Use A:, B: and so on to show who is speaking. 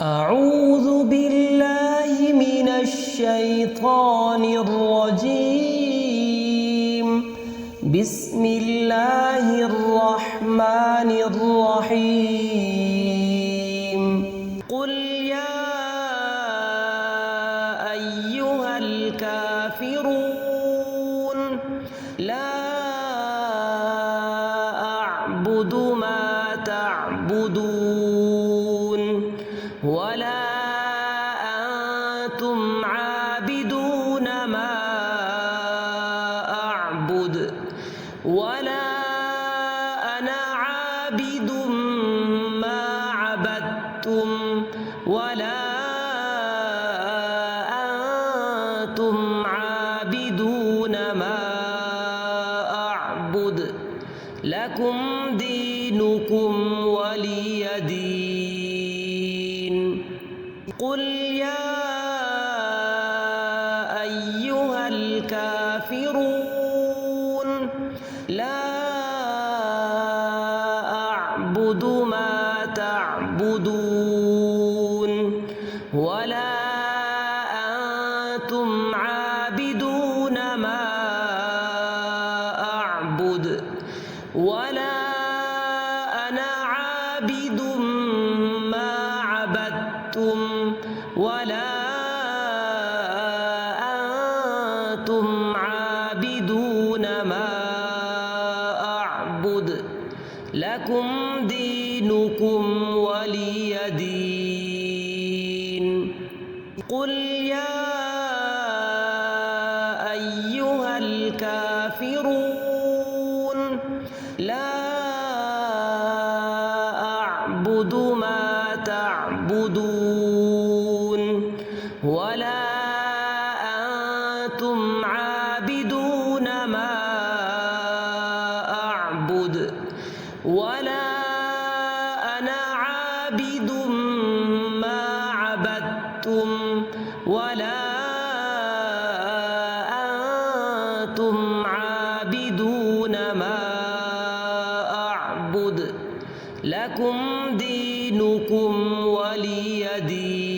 A: أعوذ بالله من الشيطان الرجيم. بسم الله الرحمن الرحيم. قل يا أيها الكافرون لا أعبد ما تعبدون ولا أنتم عابدون ما أعبد ولا أنا عابد ما عبدتم ولا أنتم عابدون ما أعبد لكم دينكم ولي دين. قل يا أيها الكافرون لا أعبد ما تعبدون ولا أنتم عابدون ما أعبد ولا أنا عابد ما عبدتم ولا أنتم عابدون ما أعبد لكم دينكم ولي دين. قل يا أيها الكافرون لا أعبد ما تعبدون ولا أنتم عابدون ما أعبد ولا أنا عابد ما عبدتم ولا أنتم عابدون ما أعبد لكم دينكم ولي دين.